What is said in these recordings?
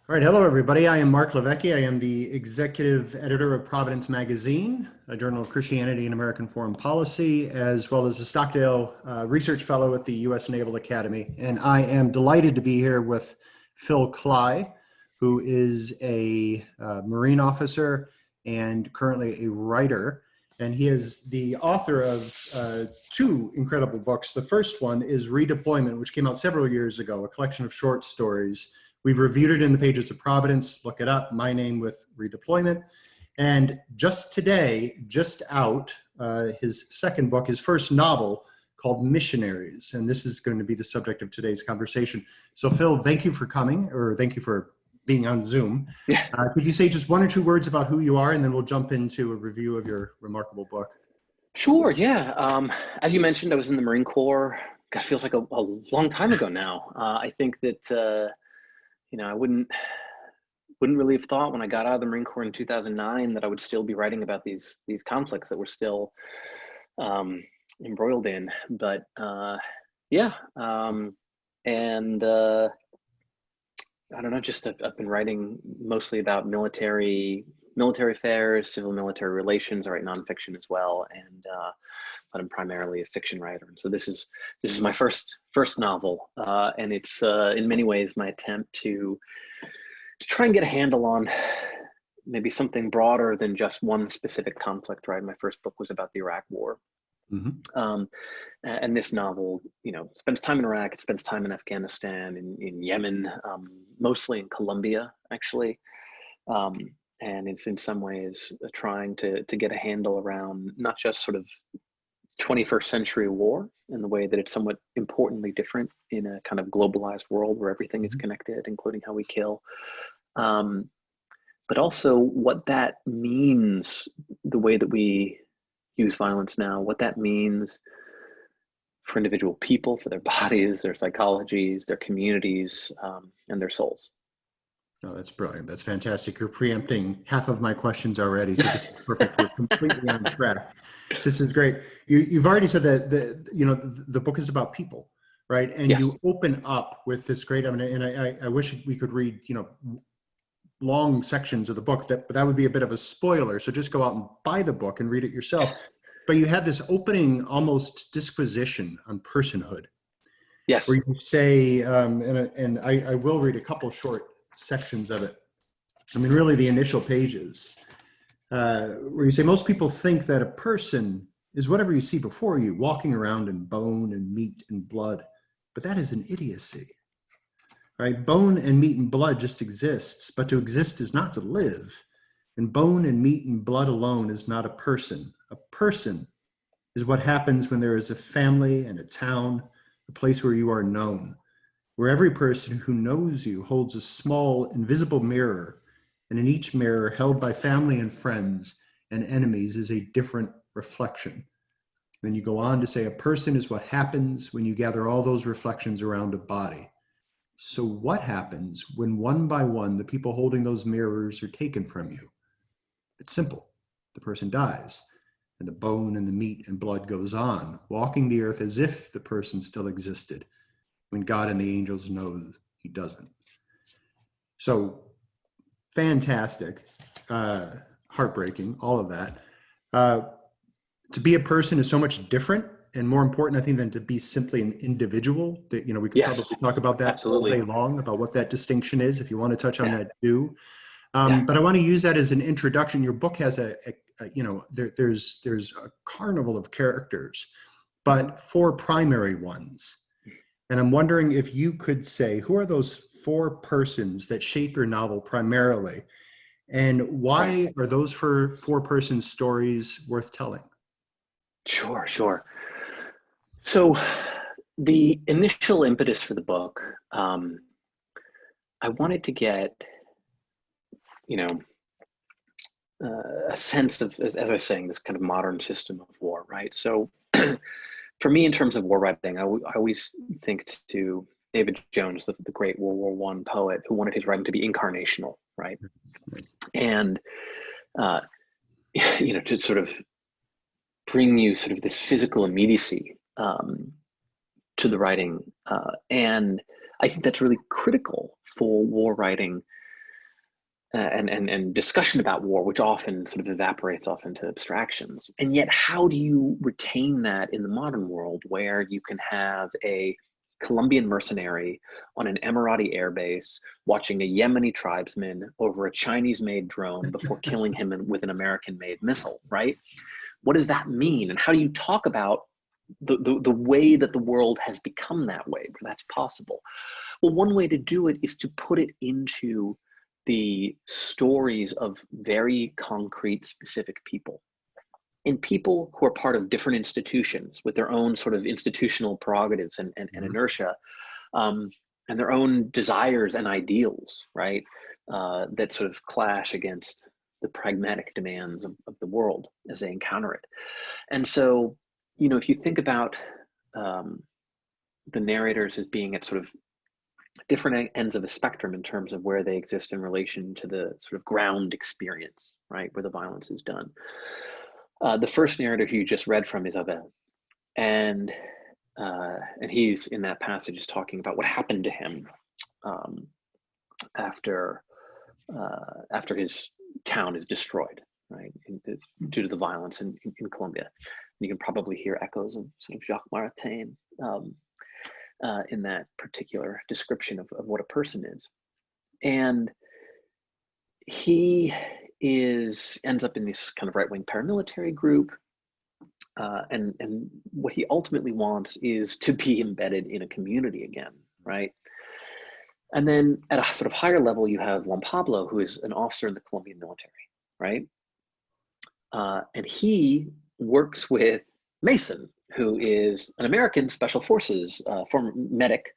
All right, hello everybody. I am Marc LiVecche. I am the executive editor of Providence Magazine, a journal of Christianity and American Foreign Policy, as well as a Stockdale Research Fellow at the U.S. Naval Academy. And I am delighted to be here with Phil Klay, who is a Marine officer and currently a writer. And he is the author of two incredible books. The first one is Redeployment, which came out several years ago, a collection of short stories. We've reviewed it in the pages of Providence. Look it up, My Name with Redeployment. And just today, just out, his second book, his first novel called Missionaries. And this is going to be the subject of today's conversation. So Phil, thank you for coming, or thank you for being on Zoom. Yeah. Could you say just one or two words about who you are, and then we'll jump into a review of your remarkable book? Sure, yeah. As you mentioned, I was in the Marine Corps. God, feels like a long time ago now. I think that, I wouldn't really have thought when I got out of the Marine Corps in 2009 that I would still be writing about these conflicts that we're still embroiled in. But yeah, and I don't know, just I've been writing mostly about military affairs, civil military relations. I write nonfiction as well, and but I'm primarily a fiction writer. And so this is my first novel, and it's in many ways my attempt to try and get a handle on maybe something broader than just one specific conflict. Right, my first book was about the Iraq War. Mm-hmm. And this novel, spends time in Iraq, it spends time in Afghanistan, in Yemen, mostly in Colombia, actually. And it's in some ways trying to get a handle around not just sort of 21st century war in the way that it's somewhat importantly different in a kind of globalized world where everything is connected, including how we kill. But also what that means, the way that we use violence now, what that means for individual people, for their bodies, their psychologies, their communities, and their souls. Oh, that's brilliant. That's fantastic. You're preempting half of my questions already, so this is perfect. We're completely on track. This is great. You've already said that the book is about people, right? And Yes. you open up with this great. I wish we could read long sections of the book, but that would be a bit of a spoiler. So just go out and buy the book and read it yourself. But you have this opening almost disquisition on personhood. Yes. Where you say, and I will read a couple short sections of it. I mean, really the initial pages, where you say, most people think that a person is whatever you see before you, walking around in bone and meat and blood, but that is an idiocy. Right? Bone and meat and blood just exists, but to exist is not to live. And bone and meat and blood alone is not a person. A person is what happens when there is a family and a town, a place where you are known, where every person who knows you holds a small, invisible mirror, and in each mirror, held by family and friends and enemies, is a different reflection. Then you go on to say, a person is what happens when you gather all those reflections around a body. So what happens when one by one, the people holding those mirrors are taken from you? It's simple. The person dies, and the bone and the meat and blood goes on, walking the earth as if the person still existed, when God and the angels know he doesn't. So fantastic, heartbreaking, all of that. To be a person is so much different and more important, I think, than to be simply an individual. That we could probably talk about that all day long, about what that distinction is. If you want to touch on that, do. But I want to use that as an introduction. Your book has there's a carnival of characters, but four primary ones. And I'm wondering if you could say, who are those four persons that shape your novel primarily? And why are those four persons' stories worth telling? Sure. So the initial impetus for the book, I wanted to get, a sense of, as I was saying, this kind of modern system of war, right? So for me, in terms of war writing, I always think to David Jones, the great World War I poet, who wanted his writing to be incarnational, right? And, to sort of bring you sort of this physical immediacy to the writing. And I think that's really critical for war writing and discussion about war, which often sort of evaporates off into abstractions. And yet, how do you retain that in the modern world, where you can have a Colombian mercenary on an Emirati airbase watching a Yemeni tribesman over a Chinese-made drone before killing him with an American-made missile, right? What does that mean? And how do you talk about the way that the world has become that way, where that's possible? Well, one way to do it is to put it into the stories of very concrete, specific people. And people who are part of different institutions with their own sort of institutional prerogatives and inertia, and their own desires and ideals, right? That sort of clash against the pragmatic demands of the world as they encounter it. And so, you know, if you think about the narrators as being at sort of different ends of a spectrum in terms of where they exist in relation to the sort of ground experience, right, where the violence is done. The first narrator who you just read from is Abel, and he's in that passage is talking about what happened to him after his town is destroyed, right? It's due to the violence in Colombia. And you can probably hear echoes of sort of Jacques Maritain in that particular description of what a person is. And he ends up in this kind of right-wing paramilitary group. And what he ultimately wants is to be embedded in a community again, right? And then at a sort of higher level, you have Juan Pablo, who is an officer in the Colombian military, right? And he works with Mason, who is an American Special Forces former medic.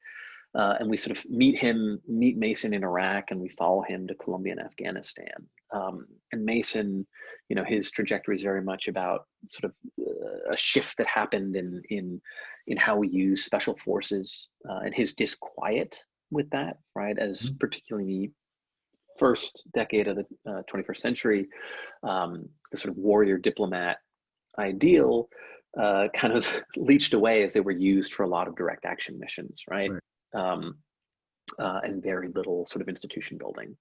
And we sort of meet Mason in Iraq, and we follow him to Colombia and Afghanistan. And Mason, you know, his trajectory is very much about sort of a shift that happened in how we use special forces, and his disquiet with that, right? As particularly in the first decade of the 21st century, the sort of warrior diplomat ideal kind of leached away as they were used for a lot of direct action missions, right? And very little sort of institution building,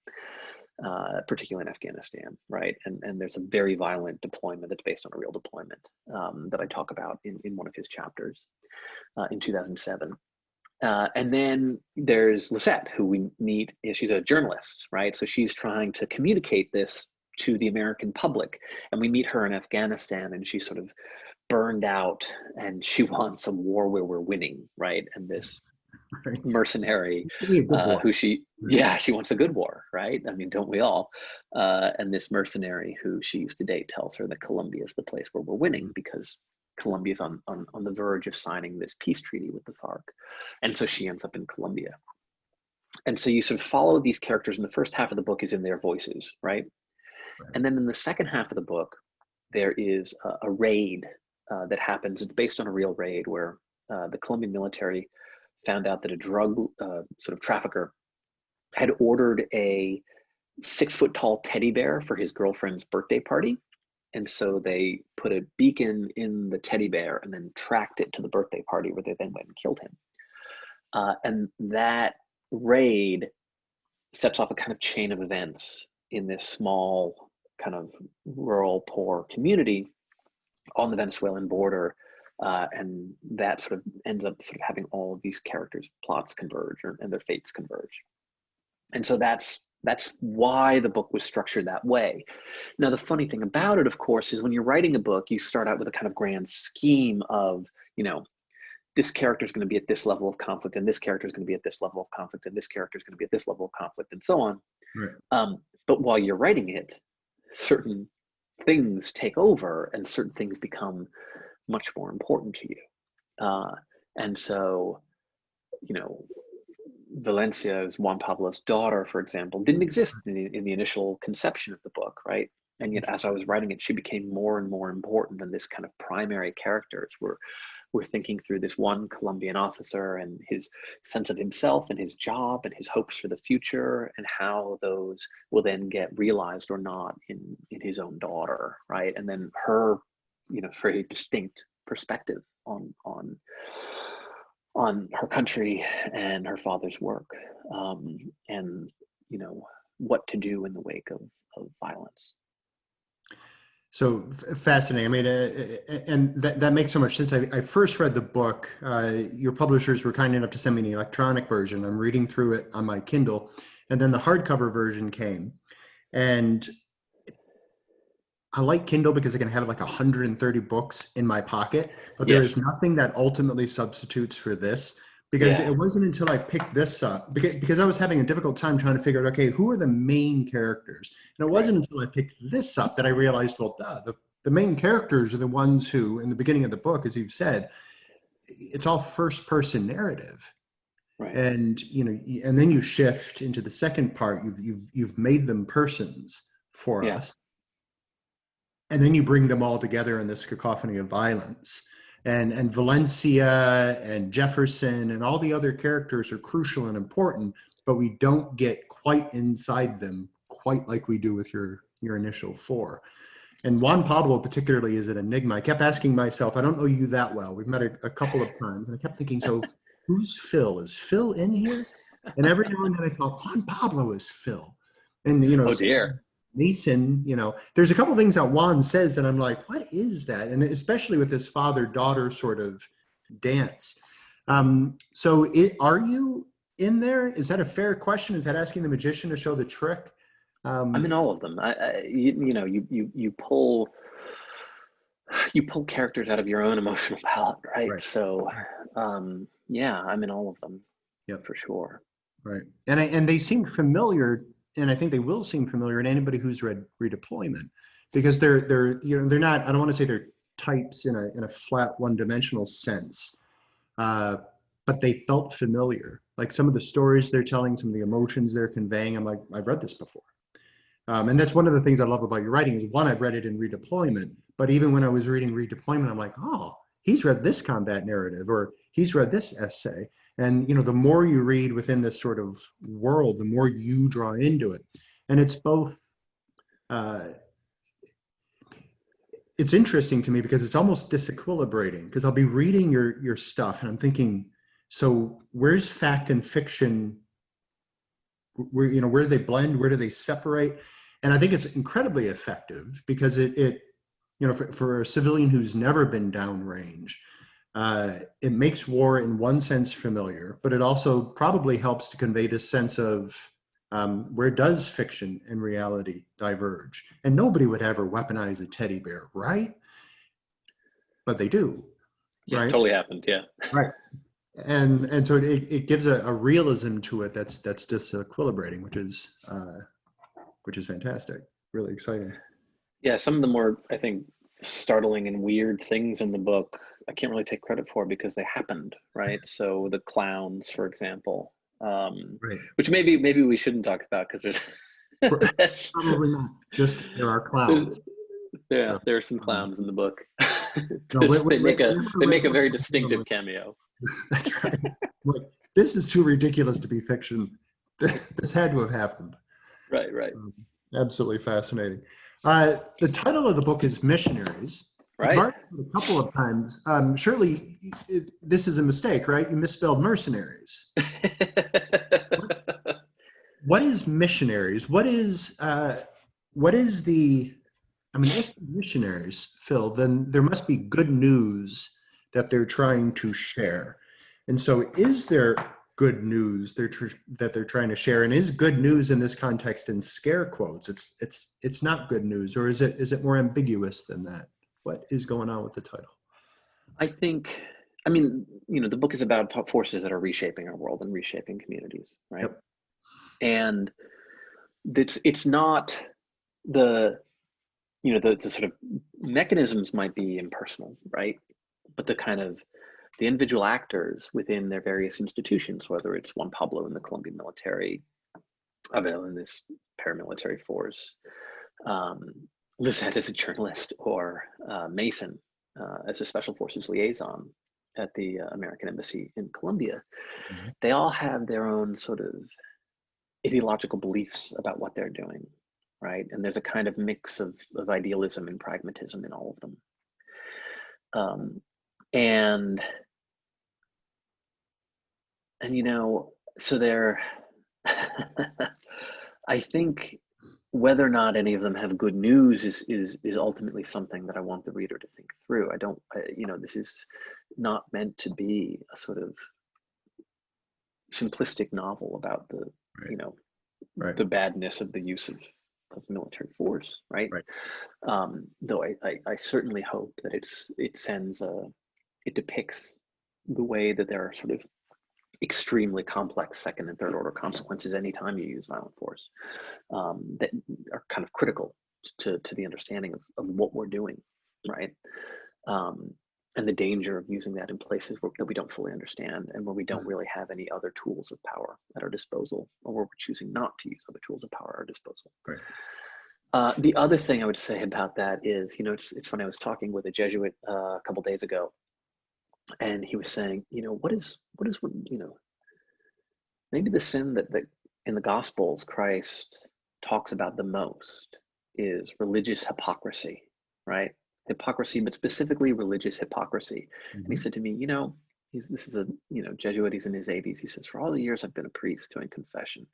particularly in Afghanistan, right? And there's a very violent deployment that's based on a real deployment that I talk about in one of his chapters in 2007. And then there's Lisette, who we meet. She's a journalist, right? So she's trying to communicate this to the American public. And we meet her in Afghanistan, and she's sort of burned out, and she wants a war where we're winning, right? And this mercenary who she wants a good war, right? I mean, don't we all? And this mercenary who she used to date tells her that Colombia is the place where we're winning, because Colombia is on the verge of signing this peace treaty with the FARC. And so she ends up in Colombia. And so you sort of follow these characters, and the first half of the book is in their voices, right? And then in the second half of the book, there is a raid that happens. It's based on a real raid where the Colombian military found out that a drug sort of trafficker had ordered a 6-foot-tall teddy bear for his girlfriend's birthday party. And so they put a beacon in the teddy bear and then tracked it to the birthday party, where they then went and killed him. And that raid sets off a kind of chain of events in this small kind of rural, poor community on the Venezuelan border. And that sort of ends up sort of having all of these characters' plots converge, and their fates converge. And so that's why the book was structured that way. Now, the funny thing about it, of course, is when you're writing a book, you start out with a kind of grand scheme of, you know, this character is going to be at this level of conflict, and this character is going to be at this level of conflict, and this character is going to be at this level of conflict, and so on. Right. But while you're writing it, certain things take over, and certain things become much more important to you. And so, you know, Valencia's Juan Pablo's daughter, for example, didn't exist in the initial conception of the book, right? And yet, as I was writing it, she became more and more important, and this kind of primary characters we're thinking through this one Colombian officer and his sense of himself and his job and his hopes for the future, and how those will then get realized or not in his own daughter, right? And then her, you know, very distinct perspective on her country and her father's work. And, you know, what to do in the wake of violence. So fascinating. I mean, and that makes so much sense. I first read the book. Your publishers were kind enough to send me the electronic version. I'm reading through it on my Kindle, and then the hardcover version came. And I like Kindle because I can have like 130 books in my pocket, but there Yes. is nothing that ultimately substitutes for this, because Yeah. it wasn't until I picked this up, because I was having a difficult time trying to figure out, okay, who are the main characters? And it wasn't until I picked this up that I realized, well, the main characters are the ones who, in the beginning of the book, as you've said, it's all first person narrative. Right. And, you know, and then you shift into the second part, you've made them persons for Yeah. us. And then you bring them all together in this cacophony of violence. And Valencia and Jefferson and all the other characters are crucial and important, but we don't get quite inside them quite like we do with your initial four. And Juan Pablo particularly is an enigma. I kept asking myself, I don't know you that well. We've met a couple of times, and I kept thinking, so who's Phil? Is Phil in here? And every now and then I thought, Juan Pablo is Phil. And, you know, Oh dear. Mason, you know, there's a couple of things that Juan says, and I'm like, what is that? And especially with this father-daughter sort of dance. So are you in there? Is that a fair question? Is that asking the magician to show the trick? I'm in all of them. You pull characters out of your own emotional palette, right? Right. So, yeah, I'm in all of them. Yep. For sure. Right. And they seem familiar, and I think they will seem familiar to anybody who's read Redeployment, because they're you know, they're not, I don't want to say they're types in a flat one-dimensional sense, but they felt familiar. Like some of the stories they're telling, some of the emotions they're conveying, I'm like, I've read this before. And that's one of the things I love about your writing is, one, I've read it in Redeployment, but even when I was reading Redeployment, I'm like, oh, he's read this combat narrative, or he's read this essay. And, you know, the more you read within this sort of world, the more you draw into it. And it's both, it's interesting to me because it's almost disequilibrating, because I'll be reading your stuff and I'm thinking, so where's fact and fiction? Where do they blend? Where do they separate? And I think it's incredibly effective because it you know, for a civilian who's never been downrange, it makes war in one sense familiar, but it also probably helps to convey this sense of where does fiction and reality diverge? And nobody would ever weaponize a teddy bear, right? But they do, Yeah, right? totally happened. Yeah. Right. And so it gives a realism to it that's disequilibrating, which is fantastic, really exciting. Yeah, some of the more, I think, startling and weird things in the book, I can't really take credit for because they happened, right? So the clowns, for example, Right. which maybe we shouldn't talk about because there's Probably not. Just there are there's clowns. yeah, there are some clowns in the book. No, They make a read very something. distinctive cameo. That's right. Like, this is too ridiculous to be fiction. This had to have happened. Right, right, Absolutely fascinating. The title of the book is Missionaries. You've right. already said a couple of times. Surely this is a mistake, right? You misspelled mercenaries. What is missionaries? What is the, I mean, if missionaries, Phil, then there must be good news that they're trying to share. And so is there good news that they're trying to share? And is good news in this context in scare quotes? It's not good news, or is it more ambiguous than that? What is going on with the title? I mean, the book is about forces that are reshaping our world and reshaping communities, right? Yep. And it's not the sort of mechanisms might be impersonal, right? But the individual actors within their various institutions, whether it's Juan Pablo in the Colombian military, Abel in this paramilitary force, Lizette as a journalist, or Mason as a special forces liaison at the American Embassy in Colombia, Mhm. they all have their own sort of ideological beliefs about what they're doing, right? And there's a kind of mix of idealism and pragmatism in all of them. And so they're I think whether or not any of them have good news is ultimately something that I want the reader to think through. This is not meant to be a sort of simplistic novel about the, Right. you know, Right. the badness of the use of military force, right? Right. Though I certainly hope that it depicts the way that there are sort of extremely complex second and third order consequences anytime you use violent force, that are kind of critical to the understanding of what we're doing, right? And the danger of using that in places that we don't fully understand and where we don't really have any other tools of power at our disposal, or where we're choosing not to use other tools of power at our disposal. Right. The other thing I would say about that is, it's funny, I was talking with a Jesuit a couple days ago, and he was saying, what is maybe the sin that in the Gospels Christ talks about the most is religious hypocrisy, right? Hypocrisy, but specifically religious hypocrisy. And he said to me, this is a Jesuit, he's in his 80s. He says, for all the years I've been a priest doing confession,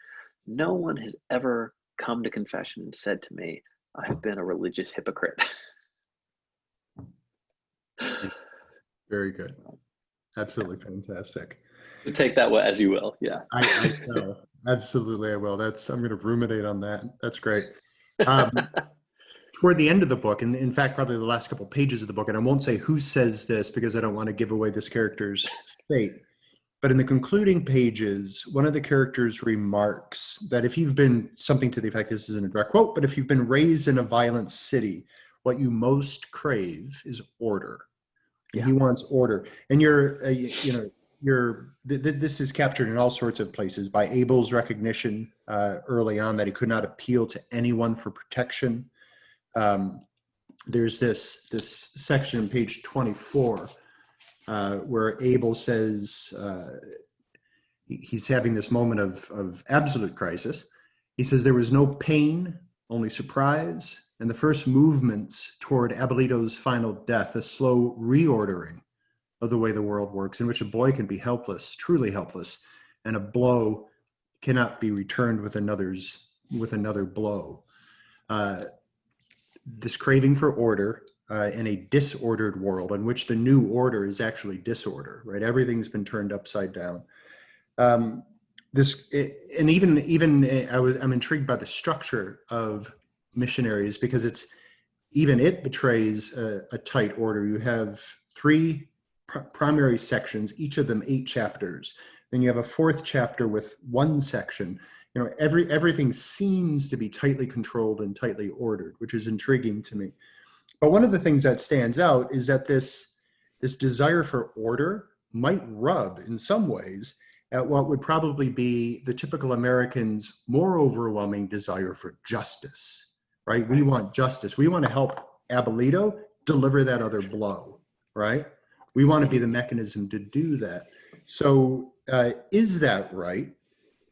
no one has ever come to confession and said to me, I have been a religious hypocrite. Very good. Absolutely fantastic. So take that as you will. Yeah. I will. Absolutely, I will. I'm going to ruminate on that. That's great. Toward the end of the book, and in fact, probably the last couple pages of the book, and I won't say who says this because I don't want to give away this character's fate, but in the concluding pages, one of the characters remarks that if you've been, something to the effect, this isn't a direct quote, but if you've been raised in a violent city, what you most crave is order. And Yeah. he wants order. And this is captured in all sorts of places by Abel's recognition early on that he could not appeal to anyone for protection. There's this section on page 24 where Abel says he's having this moment of absolute crisis. He says there was no pain, only surprise, and the first movements toward Abuelito's final death, a slow reordering of the way the world works, in which a boy can be helpless, truly helpless, and a blow cannot be returned with another blow. This craving for order in a disordered world, in which the new order is actually disorder, right? Everything's been turned upside down. I'm intrigued by the structure of Missionaries because it betrays a tight order. You have three primary sections, each of them 8 chapters. Then you have a 4th chapter with 1 section. Everything seems to be tightly controlled and tightly ordered, which is intriguing to me. But one of the things that stands out is that this desire for order might rub in some ways at what would probably be the typical American's more overwhelming desire for justice, right? We want justice. We want to help Abuelito deliver that other blow, right? We want to be the mechanism to do that. So is that right?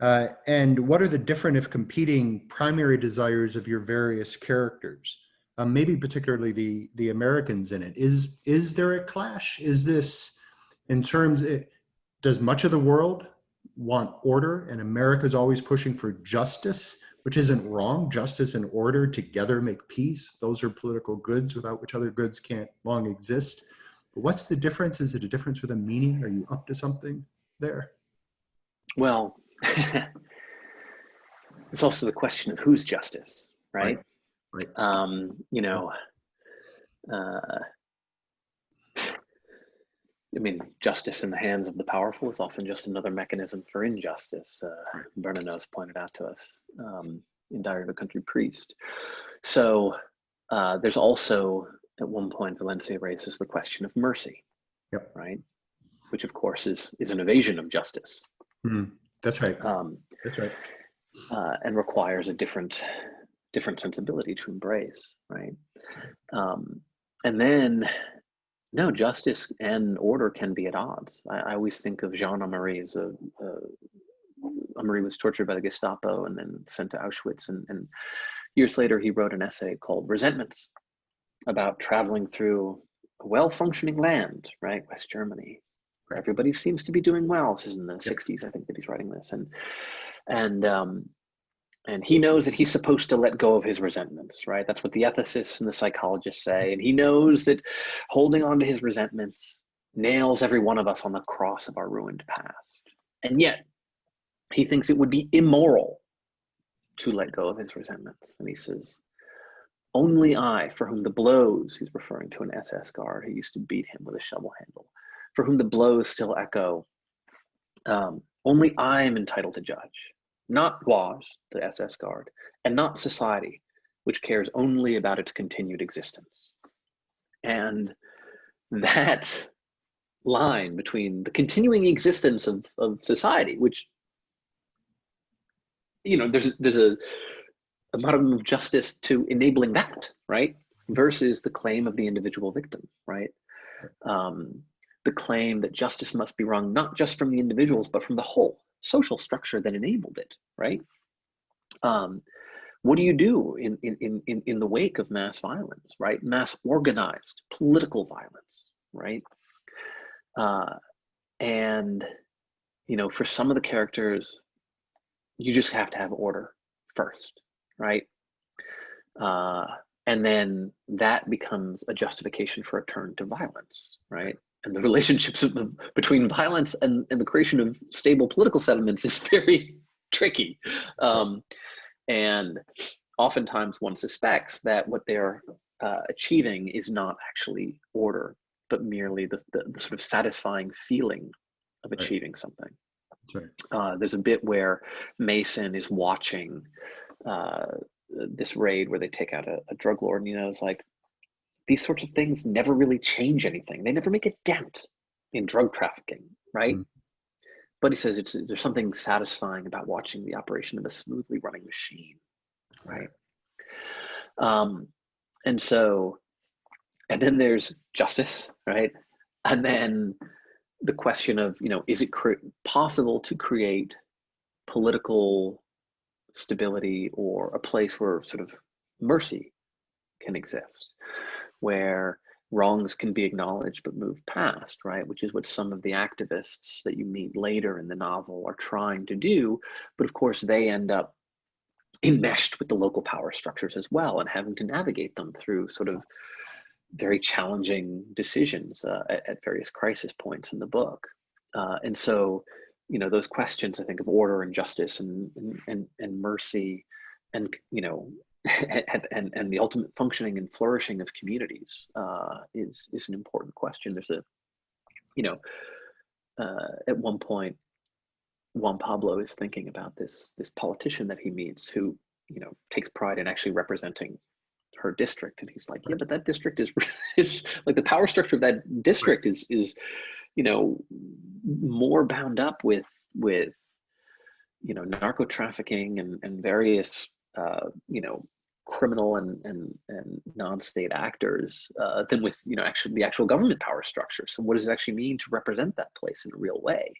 And what are the different, if competing, primary desires of your various characters? Maybe particularly the Americans in it. Is there a clash? Is this, in terms, does much of the world want order and America's always pushing for justice, which isn't wrong? Justice and order together make peace. Those are political goods without which other goods can't long exist. But what's the difference? Is it a difference with a meaning? Are you up to something there? Well, it's also the question of whose justice, right? Right. Justice in the hands of the powerful is often just another mechanism for injustice. Bernanos pointed out to us in Diary of a Country Priest. So there's also, at one point, Valencia raises the question of mercy, right? Which, of course, is an evasion of justice. That's right. That's right. And requires a different sensibility to embrace, right? And then, no, justice and order can be at odds. I always think of Jean Amery as Amery was tortured by the Gestapo and then sent to Auschwitz. And years later, he wrote an essay called Resentments about traveling through a well-functioning land, right? West Germany. Right. Everybody seems to be doing well. This is in the 60s, I think, that he's writing this. And And he knows that he's supposed to let go of his resentments, right? That's what the ethicists and the psychologists say. And he knows that holding on to his resentments nails every one of us on the cross of our ruined past. And yet, he thinks it would be immoral to let go of his resentments. And he says, only I, for whom the blows, he's referring to an SS guard who used to beat him with a shovel handle, for whom the blows still echo, only I am entitled to judge. Not was, the SS guard, and not society, which cares only about its continued existence. And that line between the continuing existence of society, which, you know, there's a modicum of justice to enabling that, right? Versus the claim of the individual victim, right? The claim that justice must be wrung not just from the individuals, but from the whole social structure that enabled it, right? What do you do in the wake of mass violence, right? Mass organized political violence, right? And, you know, for some of the characters, you just have to have order first, right? And then that becomes a justification for a turn to violence, right? And the relationships between violence and the creation of stable political settlements is very tricky. And oftentimes one suspects that what they're achieving is not actually order, but merely the sort of satisfying feeling of achieving something. Right. There's a bit where Mason is watching this raid where they take out a drug lord, and you know, it's like, these sorts of things never really change anything. They never make a dent in drug trafficking, right? Mm. But he says there's something satisfying about watching the operation of a smoothly running machine, right? And so, and then there's justice, right? And then the question of, you know, is it possible to create political stability or a place where sort of mercy can exist, where wrongs can be acknowledged but moved past, right? Which is what some of the activists that you meet later in the novel are trying to do. But of course, they end up enmeshed with the local power structures as well, and having to navigate them through sort of very challenging decisions at various crisis points in the book. And so, you know, those questions, I think, of order and justice and mercy and, you know, and the ultimate functioning and flourishing of communities is an important question. There's a, you know, at one point, Juan Pablo is thinking about this politician that he meets who, you know, takes pride in actually representing her district, and he's like, yeah, but that district is like, the power structure of that district is you know, more bound up with you know, narco trafficking and various you know, criminal and non-state actors than with, you know, actually the actual government power structure. So what does it actually mean to represent that place in a real way?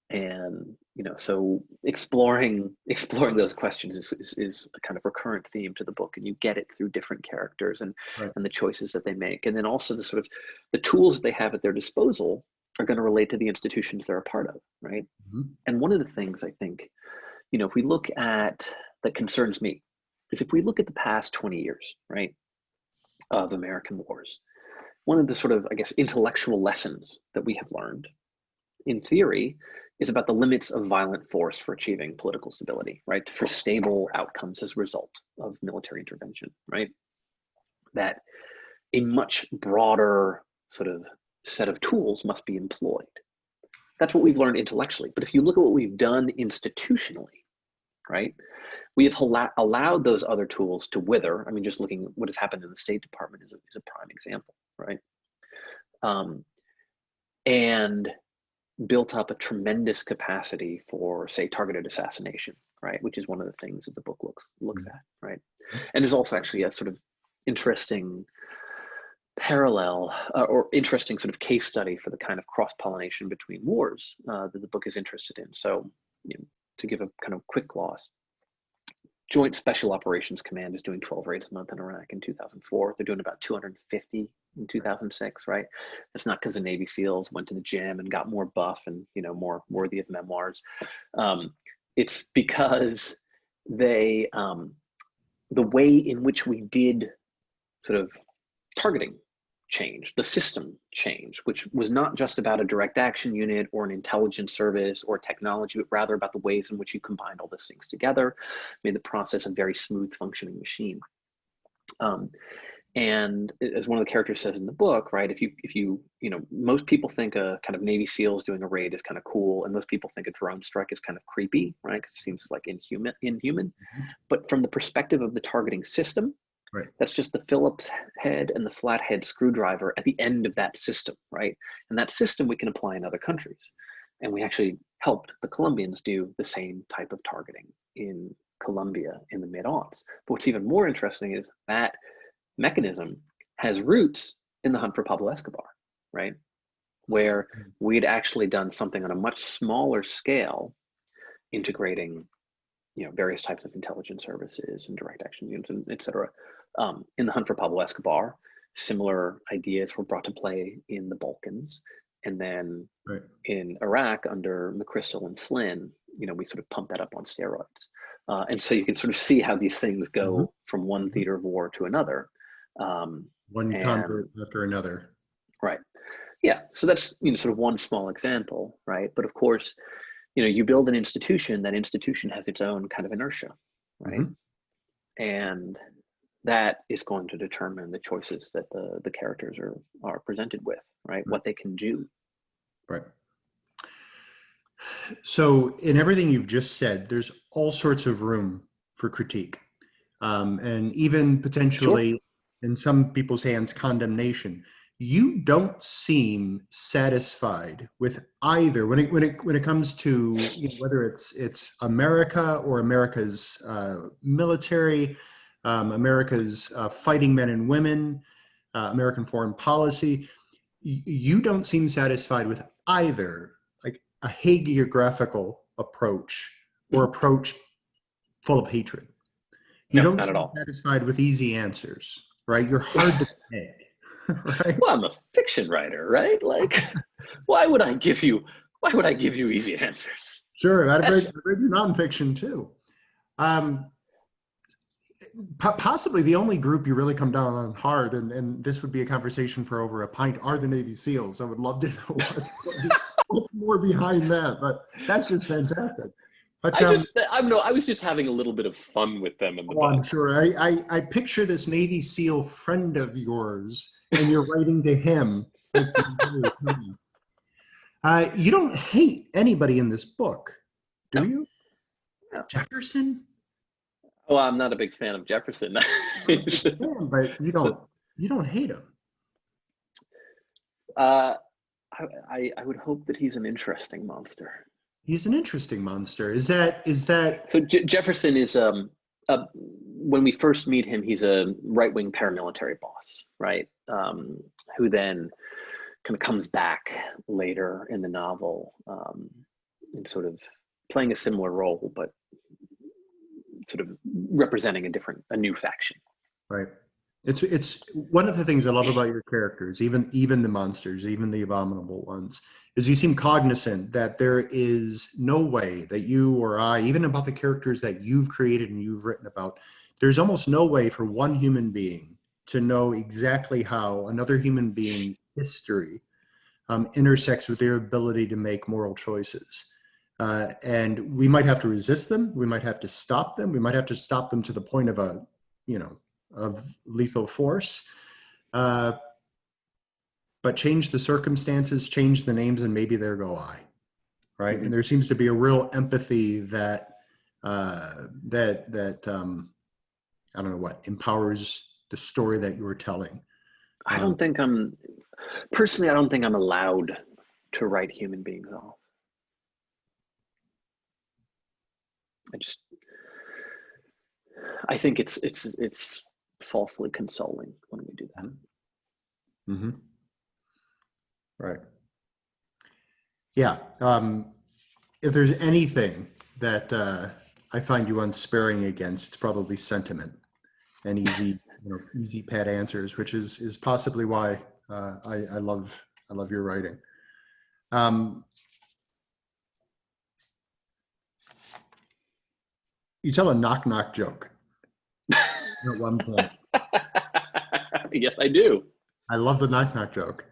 And, you know, so exploring those questions is a kind of recurrent theme to the book, and you get it through different characters and the choices that they make. And then also the sort of the tools that they have at their disposal are going to relate to the institutions they're a part of, right? Mm-hmm. And one of the things I think, you know, if we look at, that concerns me, is if we look at the past 20 years, right, of American wars, one of the sort of, I guess, intellectual lessons that we have learned in theory is about the limits of violent force for achieving political stability, right? For stable outcomes as a result of military intervention, right? That a much broader sort of set of tools must be employed. That's what we've learned intellectually. But if you look at what we've done institutionally, right? We have allowed those other tools to wither. I mean, just looking at what has happened in the State Department is a prime example, right? And built up a tremendous capacity for, say, targeted assassination, right? Which is one of the things that the book looks at, right? And there's also actually a sort of interesting parallel or interesting sort of case study for the kind of cross-pollination between wars that the book is interested in. So, you know, to give a kind of quick gloss, Joint Special Operations Command is doing 12 raids a month in Iraq in 2004. They're doing about 250 in 2006, right? That's not because the Navy SEALs went to the gym and got more buff and, you know, more worthy of memoirs. it's because they, the way in which we did sort of targeting changed, the system changed, which was not just about a direct action unit or an intelligence service or technology, but rather about the ways in which you combined all those things together, made the process a very smooth functioning machine. And as one of the characters says in the book, right, if you know, most people think a kind of Navy SEALs doing a raid is kind of cool, and most people think a drone strike is kind of creepy, right, because it seems like inhuman. Mm-hmm. But from the perspective of the targeting system, Right. that's just the Phillips head and the flathead screwdriver at the end of that system, right? And that system we can apply in other countries. And we actually helped the Colombians do the same type of targeting in Colombia in the mid-aughts. But what's even more interesting is that mechanism has roots in the hunt for Pablo Escobar, right? Where we'd actually done something on a much smaller scale, integrating, you know, various types of intelligence services and direct action units, and et cetera. In the hunt for Pablo Escobar, similar ideas were brought to play in the Balkans. And then Right. in Iraq under McChrystal and Flynn, you know, we sort of pumped that up on steroids. And so you can sort of see how these things go Mm-hmm. from one theater of war to another. One convert after another. Right. Yeah. So that's, you know, sort of one small example, right? But of course, you know, you build an institution, that institution has its own kind of inertia, right? Mm-hmm. And that is going to determine the choices that the characters are presented with, right? What they can do. Right. So in everything you've just said, there's all sorts of room for critique, and even potentially, Sure. in some people's hands, condemnation. You don't seem satisfied with either when it comes to, you know, whether it's America or America's military, America's fighting men and women, American foreign policy. You don't seem satisfied with either, like a hagiographical approach or approach full of hatred. You No, don't not at seem all. satisfied with easy answers, right? You're hard to peg, right? Well, I'm a fiction writer, right? Like, why would I give you easy answers? Sure, I've That's read your nonfiction too. Um, Possibly the only group you really come down on hard, and this would be a conversation for over a pint, are the Navy SEALs. I would love to know what's more behind that, but that's just fantastic. But I was just having a little bit of fun with them in the oh, I'm book. sure. I picture this Navy SEAL friend of yours, and you're writing to him. You don't hate anybody in this book, do No, you? no. Jefferson? Well, I'm not a big fan of Jefferson. But you don't hate him. I would hope that he's an interesting monster. He's an interesting monster. Is that So Jefferson is when we first meet him, he's a right-wing paramilitary boss, right? Who then kind of comes back later in the novel, and sort of playing a similar role, but sort of representing a new faction. right? It's one of the things I love about your characters, even the monsters, even the abominable ones, is you seem cognizant that there is no way that you or I, even about the characters that you've created and you've written about, there's almost no way for one human being to know exactly how another human being's history intersects with their ability to make moral choices. And we might have to resist them. We might have to stop them. We might have to stop them to the point of of lethal force. But change the circumstances, change the names, and maybe there go I. Right. Mm-hmm. And there seems to be a real empathy that I don't know what empowers the story that you were telling. I don't think I'm allowed to write human beings off. I think it's falsely consoling when we do that. Mm-hmm. Right. Yeah. If there's anything that I find you unsparing against, it's probably sentiment and easy pat answers, which is possibly why I love your writing. You tell a knock knock joke at one point. Yes, I do. I love the knock knock joke.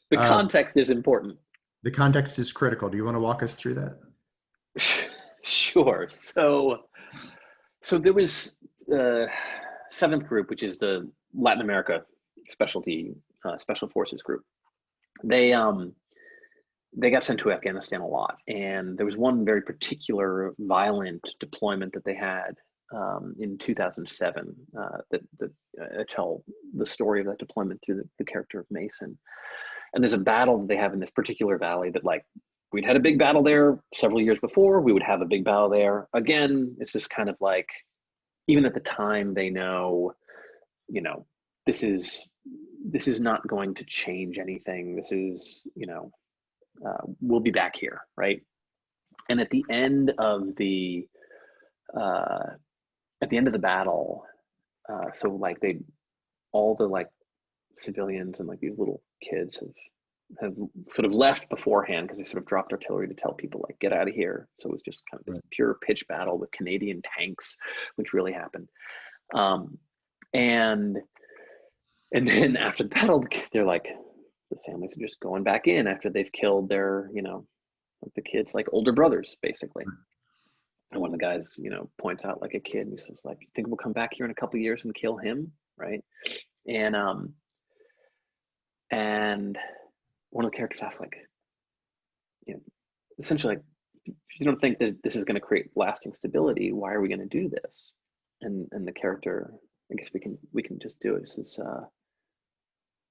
The context is important. The context is critical. Do you want to walk us through that? Sure. So there was Seventh Group, which is the Latin America specialty special forces group. They got sent to Afghanistan a lot, and there was one very particular violent deployment that they had in 2007 that I tell the story of that deployment through the character of Mason. And there's a battle that they have in this particular valley that, like, we'd had a big battle there several years before, we would have a big battle there again. It's this kind of like, even at the time, they know, you know, this is not going to change anything. This is, you know, we'll be back here, right? And at the end of the battle, so like all the like civilians and like these little kids have sort of left beforehand because they sort of dropped artillery to tell people like, get out of here. So it was just kind of this pure pitch battle with Canadian tanks, which really happened. And then after the battle, they're like, the families are just going back in after they've killed their, you know, like the kids, like older brothers, basically. And one of the guys, you know, points out like a kid and he says like, you think we'll come back here in a couple of years and kill him? Right. And one of the characters asks like, you know, essentially like, if you don't think that this is going to create lasting stability, why are we going to do this? And the character, I guess we can just do it. This is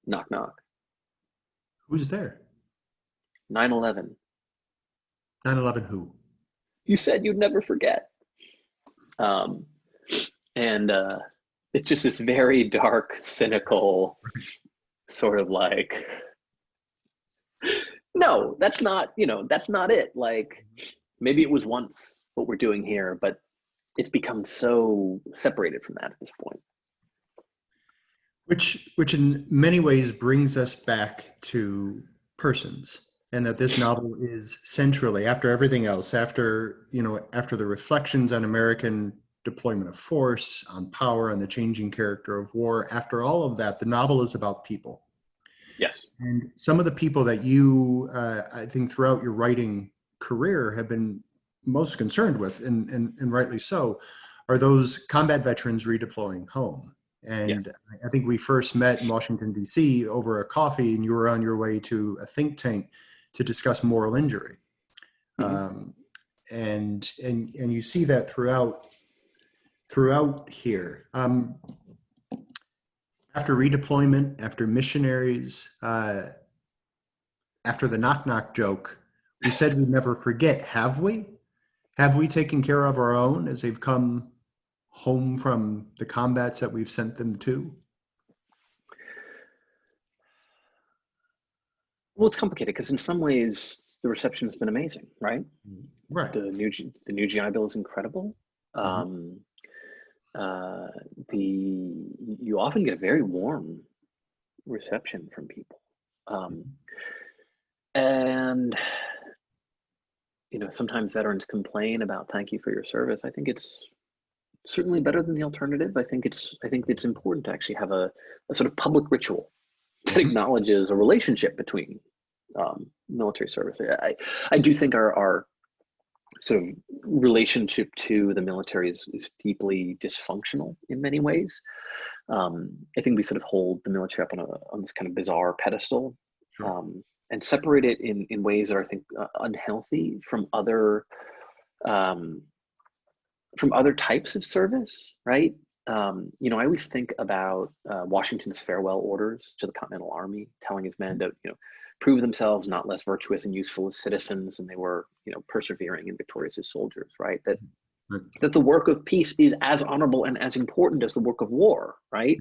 knock knock. Who's there? 9/11. 9/11 who? You said you'd never forget. And it's just this very dark, cynical sort of like, no, that's not, you know, that's not it. Like, maybe it was once what we're doing here, but it's become so separated from that at this point. Which in many ways brings us back to persons, and that this novel is centrally, after everything else, after the reflections on American deployment of force, on power, and the changing character of war, after all of that, the novel is about people. Yes. And some of the people that you, I think throughout your writing career have been most concerned with, and rightly so, are those combat veterans redeploying home. And yes. I think we first met in Washington, D.C. over a coffee, and you were on your way to a think tank to discuss moral injury. Mm-hmm. And you see that throughout here. After redeployment, after missionaries, after the knock knock joke, we said we'd never forget. Have we? Have we taken care of our own as they've come home from the combats that we've sent them to? Well, it's complicated because in some ways the reception has been amazing, right? Right. The new GI Bill is incredible. Mm-hmm. You often get a very warm reception from people, and you know, sometimes veterans complain about thank you for your service. I think it's certainly better than the alternative. I think it's important to actually have a sort of public ritual that acknowledges a relationship between military service. I do think our sort of relationship to the military is deeply dysfunctional in many ways. I think we sort of hold the military up on this kind of bizarre pedestal. Sure. And separate it in ways that are, I think, unhealthy from other types of service, right? You know, I always think about Washington's farewell orders to the Continental Army, telling his men to, you know, prove themselves not less virtuous and useful as citizens, and they were, you know, persevering and victorious as soldiers, right? That the work of peace is as honorable and as important as the work of war, right?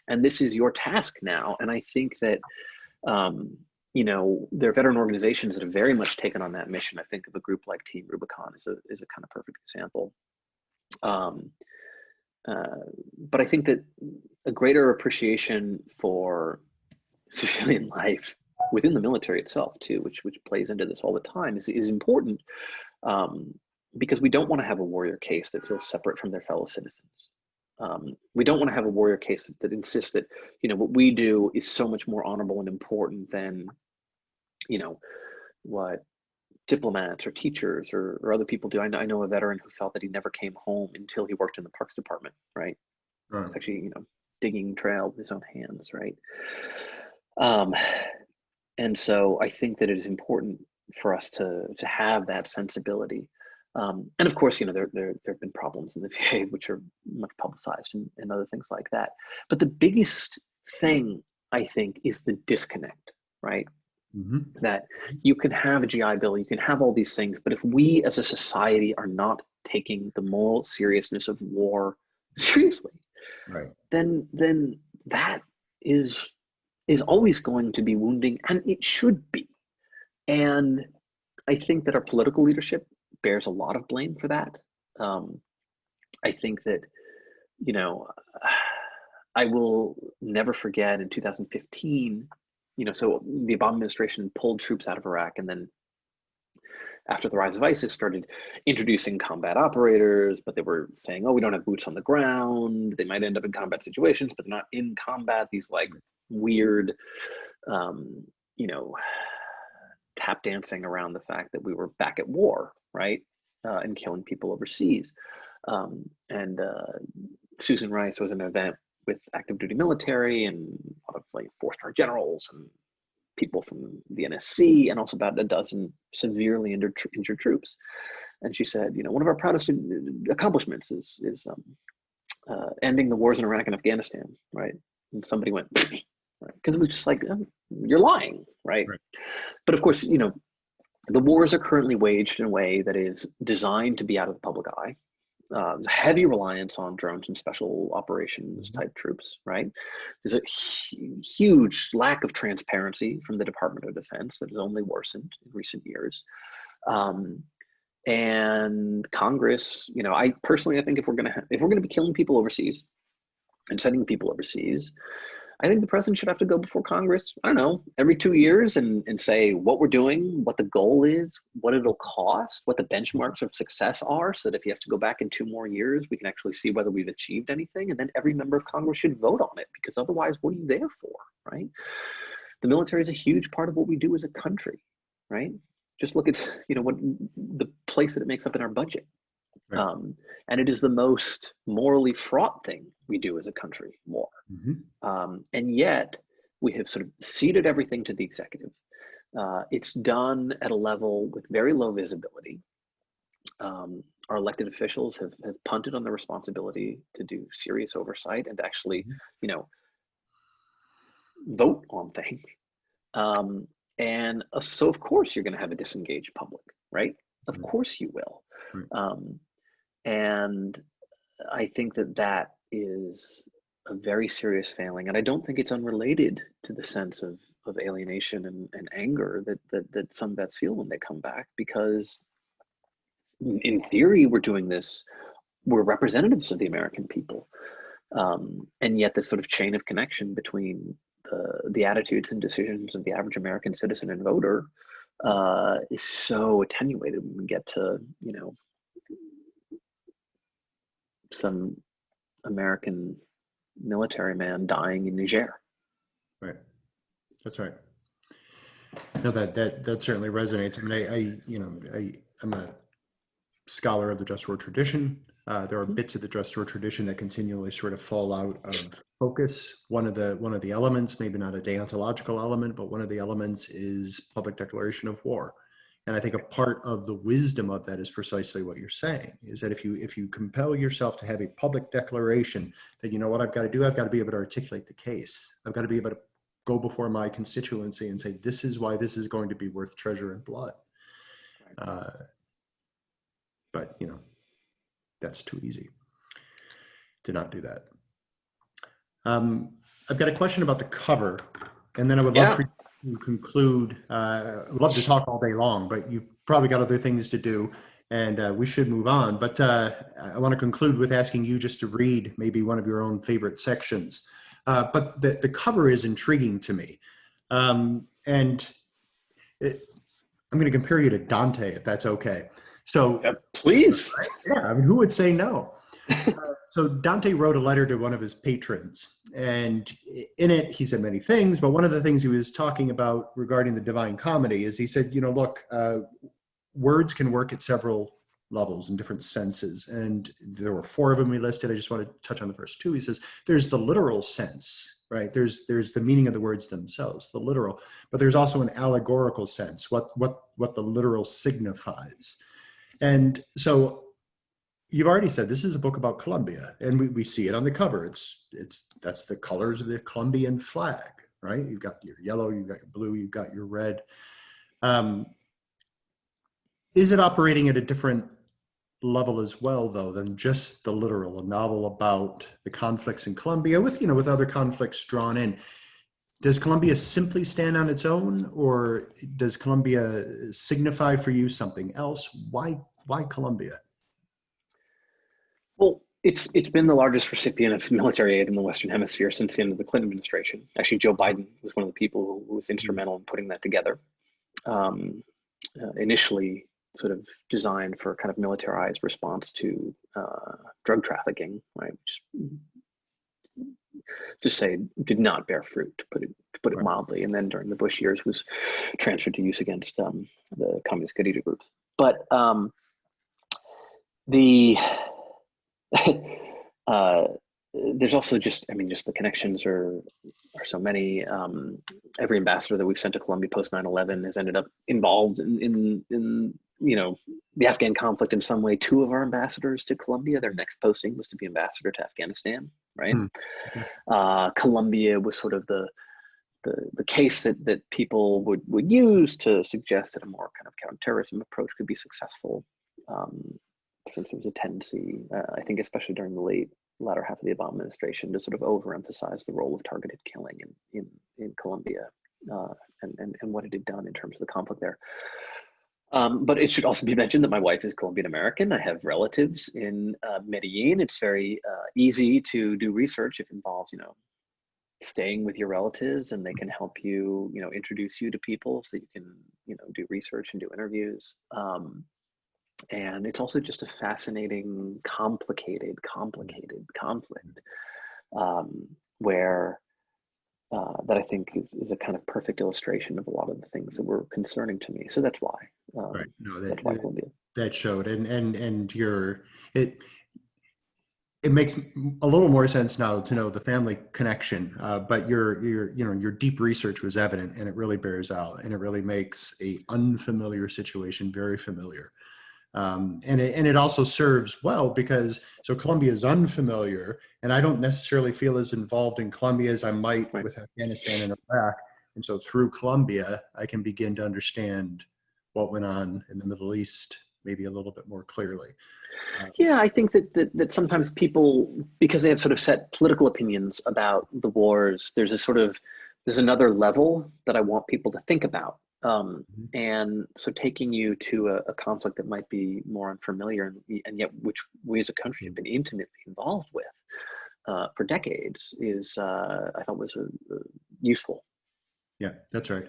And this is your task now. And I think that, you know, there are veteran organizations that have very much taken on that mission. I think of a group like Team Rubicon as a kind of perfect example. But I think that a greater appreciation for civilian life within the military itself too, which plays into this all the time, is important. because we don't want to have a warrior case that feels separate from their fellow citizens. We don't want to have a warrior case that insists that, what we do is so much more honorable and important than, what diplomats or teachers or other people do. I know a veteran who felt that he never came home until he worked in the Parks Department, right? Right. It's actually, digging trail with his own hands, right? And so I think that it is important for us to have that sensibility. And of course, there have been problems in the VA, which are much publicized and other things like that. But the biggest thing, I think, is the disconnect, right? Mm-hmm. That you can have a GI Bill, you can have all these things, but if we as a society are not taking the moral seriousness of war seriously, right, then that is always going to be wounding, and it should be. And I think that our political leadership bears a lot of blame for that. I think that, I will never forget in 2015, so the Obama administration pulled troops out of Iraq, and then after the rise of ISIS started introducing combat operators, but they were saying, oh, we don't have boots on the ground. They might end up in combat situations, but they're not in combat. These like weird, tap dancing around the fact that we were back at war, right? And killing people overseas. And Susan Rice was an event with active duty military and a lot of like 4-star generals and people from the NSC, and also about a dozen severely injured troops. And she said, one of our proudest accomplishments is ending the wars in Iraq and Afghanistan, right? And somebody went, right? Because it was just like, oh, you're lying, right? But of course, the wars are currently waged in a way that is designed to be out of the public eye. There's a heavy reliance on drones and special operations type troops, right? There's a huge lack of transparency from the Department of Defense that has only worsened in recent years. And Congress, I personally, I think if we're going to be killing people overseas and sending people overseas, I think the president should have to go before Congress, I don't know, every 2 years and say what we're doing, what the goal is, what it'll cost, what the benchmarks of success are, so that if he has to go back in 2 more years, we can actually see whether we've achieved anything. And then every member of Congress should vote on it, because otherwise, what are you there for, right? The military is a huge part of what we do as a country, right? Just look at, what the place that it makes up in our budget. Right. And it is the most morally fraught thing we do as a country, war. Mm-hmm. And yet we have sort of ceded everything to the executive. It's done at a level with very low visibility. Our elected officials have punted on the responsibility to do serious oversight and to actually, vote on things. And so of course you're going to have a disengaged public, right? Of course you will. And I think that is a very serious failing. And I don't think it's unrelated to the sense of alienation and anger that some vets feel when they come back, because in theory, we're doing this, we're representatives of the American people. And yet this sort of chain of connection between the attitudes and decisions of the average American citizen and voter is so attenuated when we get to, some American military man dying in Niger. Right. That's right. No, that certainly resonates. I mean, I'm a scholar of the just war tradition. There are bits of the just war tradition that continually sort of fall out of focus. One of the elements, maybe not a deontological element, but one of the elements is public declaration of war. And I think a part of the wisdom of that is precisely what you're saying, is that if you compel yourself to have a public declaration that, what I've got to do, I've got to be able to articulate the case. I've got to be able to go before my constituency and say, this is why this is going to be worth treasure and blood. But, that's too easy to not do that. I've got a question about the cover, and then I would love for you to conclude. I'd love to talk all day long, but you've probably got other things to do, and we should move on. But I want to conclude with asking you just to read maybe one of your own favorite sections. But the cover is intriguing to me. I'm going to compare you to Dante, if that's okay. So Please. Yeah, I mean, who would say no? So Dante wrote a letter to one of his patrons, and in it he said many things, but one of the things he was talking about regarding the Divine Comedy is he said, look, words can work at several levels in different senses, and there were 4 of them we listed. I just want to touch on the first 2. He says there's the literal sense, right? There's the meaning of the words themselves, the literal, but there's also an allegorical sense, what the literal signifies. And so you've already said this is a book about Colombia, and we see it on the cover. That's the colors of the Colombian flag, right? You've got your yellow, you've got your blue, you've got your red. Is it operating at a different level as well, though, than just the literal, a novel about the conflicts in Colombia with other conflicts drawn in? Does Colombia simply stand on its own, or does Colombia signify for you something else? Why Colombia? Well, it's been the largest recipient of military aid in the Western Hemisphere since the end of the Clinton administration. Actually, Joe Biden was one of the people who was instrumental in putting that together. Initially sort of designed for kind of militarized response to drug trafficking, right? Which, to say, did not bear fruit, to put it mildly. And then during the Bush years was transferred to use against the communist guerrilla groups. But there's also just the connections are so many. Every ambassador that we've sent to Colombia post 9/11 has ended up involved in the Afghan conflict in some way. 2 of our ambassadors to Colombia, their next posting was to be ambassador to Afghanistan, right? Colombia was sort of the case that people would use to suggest that a more kind of counterterrorism approach could be successful, since there was a tendency, I think especially during the latter half of the Obama administration, to sort of overemphasize the role of targeted killing in Colombia, and what it had done in terms of the conflict there. But it should also be mentioned that my wife is Colombian American. I have relatives in Medellin. It's very easy to do research if it involves, staying with your relatives, and they can help you, introduce you to people so you can, do research and do interviews. And it's also just a fascinating, complicated conflict, where that I think is a kind of perfect illustration of a lot of the things that were concerning to me. So that's why. Right. No, that's why Colombia. That showed, and it makes a little more sense now to know the family connection. But your deep research was evident, and it really bears out, and it really makes a unfamiliar situation very familiar. And it also serves well because Colombia is unfamiliar, and I don't necessarily feel as involved in Colombia as I might with Afghanistan and Iraq. And so through Colombia, I can begin to understand what went on in the Middle East maybe a little bit more clearly. Yeah, I think that sometimes people, because they have sort of set political opinions about the wars, there's another level that I want people to think about. And so taking you to a conflict that might be more unfamiliar, and yet which we as a country have been intimately involved with for decades, is I thought was useful. Yeah, that's right.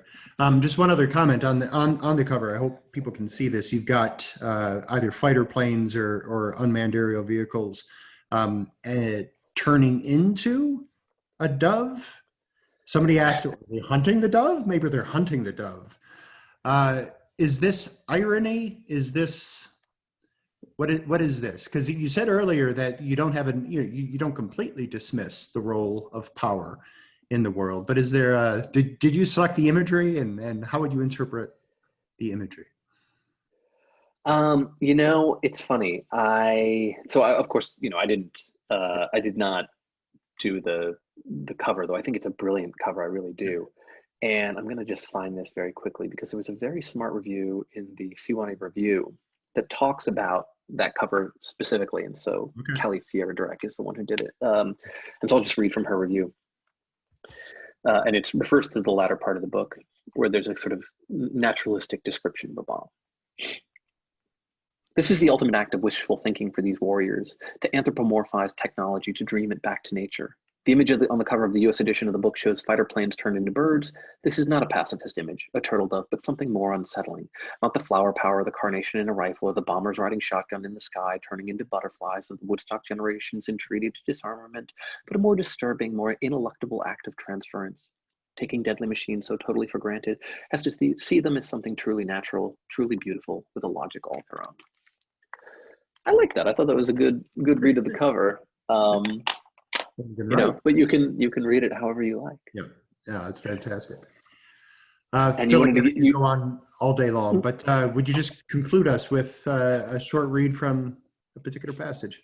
Just one other comment on the cover. I hope people can see this. You've got either fighter planes or unmanned aerial vehicles turning into a dove. Somebody asked, are they hunting the dove? Maybe they're hunting the dove. Is this irony? Is this what is this? Because you said earlier that you don't have you don't completely dismiss the role of power in the world, but is there did you select the imagery, and how would you interpret the imagery? It's funny. Of course, I did not do the cover, though I think it's a brilliant cover. I really do. And I'm going to just find this very quickly because there was a very smart review in the Sewanee Review that talks about that cover specifically. And so Kelly Fierra-Durek is the one who did it. And so I'll just read from her review. And it refers to the latter part of the book where there's a sort of naturalistic description of a bomb. This is the ultimate act of wishful thinking for these warriors, to anthropomorphize technology, to dream it back to nature. The image on the cover of the US edition of the book shows fighter planes turned into birds. This is not a pacifist image, a turtle dove, but something more unsettling. Not the flower power of the carnation in a rifle, or the bombers riding shotgun in the sky, turning into butterflies of the Woodstock generation's entreaty to disarmament, but a more disturbing, more ineluctable act of transference. Taking deadly machines so totally for granted as to see them as something truly natural, truly beautiful, with a logic all their own. I like that. I thought that was a good read of the cover. But you can read it however you like. Yeah, it's fantastic. And Phil, you wanted you go on all day long, but would you just conclude us with a short read from a particular passage?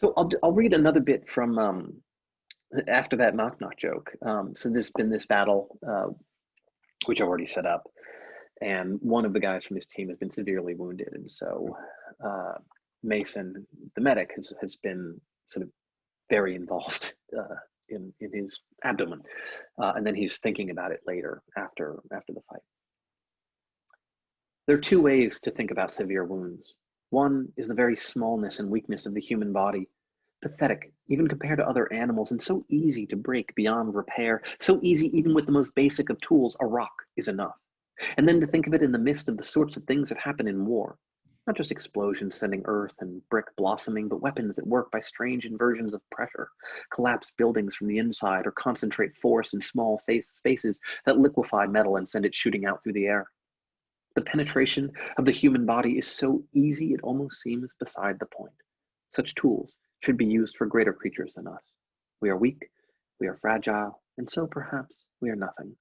So I'll read another bit from after that knock knock joke. So there's been this battle, which I already set up, and one of the guys from his team has been severely wounded, and so Mason, the medic, has been sort of very involved in his abdomen, and then he's thinking about it later after the fight. There are two ways to think about severe wounds. One is the very smallness and weakness of the human body, pathetic even compared to other animals, and so easy to break beyond repair, so easy even with the most basic of tools. A rock is enough. And then to think of it in the midst of the sorts of things that happen in war. Not just explosions sending earth and brick blossoming, but weapons that work by strange inversions of pressure, collapse buildings from the inside, or concentrate force in small spaces that liquefy metal and send it shooting out through the air. The penetration of the human body is so easy it almost seems beside the point. Such tools should be used for greater creatures than us. We are weak, we are fragile, and so perhaps we are nothing.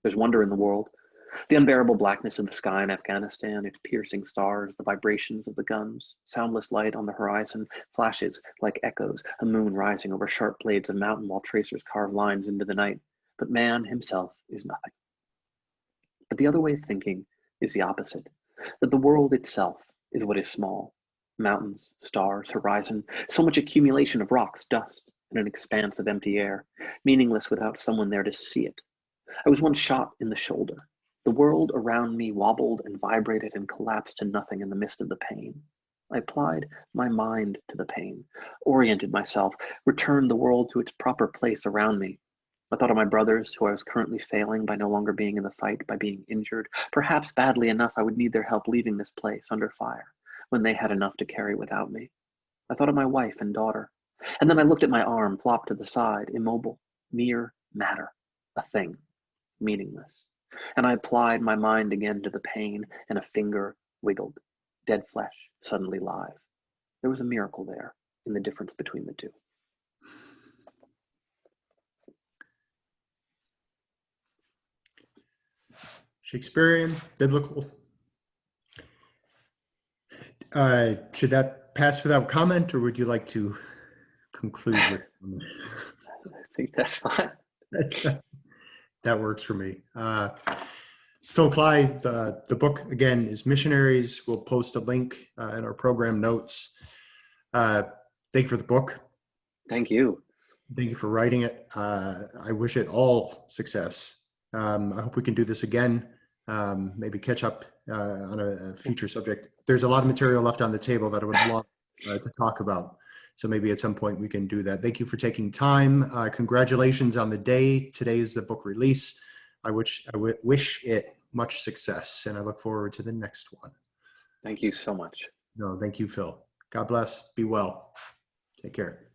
There's wonder in the world. The unbearable blackness of the sky in Afghanistan, its piercing stars, the vibrations of the guns, soundless light on the horizon, flashes like echoes, a moon rising over sharp blades of mountain while tracers carve lines into the night. But man himself is nothing. But the other way of thinking is the opposite, that the world itself is what is small. Mountains, stars, horizon, so much accumulation of rocks, dust, and an expanse of empty air, meaningless without someone there to see it. I was once shot in the shoulder. The world around me wobbled and vibrated and collapsed to nothing in the midst of the pain. I applied my mind to the pain, oriented myself, returned the world to its proper place around me. I thought of my brothers, who I was currently failing by no longer being in the fight, by being injured. Perhaps badly enough, I would need their help leaving this place under fire, when they had enough to carry without me. I thought of my wife and daughter. And then I looked at my arm, flopped to the side, immobile, mere matter, a thing, meaningless. And I applied my mind again to the pain, and a finger wiggled, dead flesh suddenly live. There was a miracle there in the difference between the two. Shakespearean, biblical. Should that pass without comment, or would you like to conclude with? I think that's fine. That works for me. Phil Klay, the book again is Missionaries. We'll post a link in our program notes. Thank you for the book. Thank you. Thank you for writing it. I wish it all success. I hope we can do this again. Maybe catch up on a future subject. There's a lot of material left on the table that I would love to talk about. So maybe at some point we can do that. Thank you for taking time. Congratulations on the day. Today is the book release. I wish it much success, and I look forward to the next one. Thank you so much. No, thank you, Phil. God bless. Be well. Take care.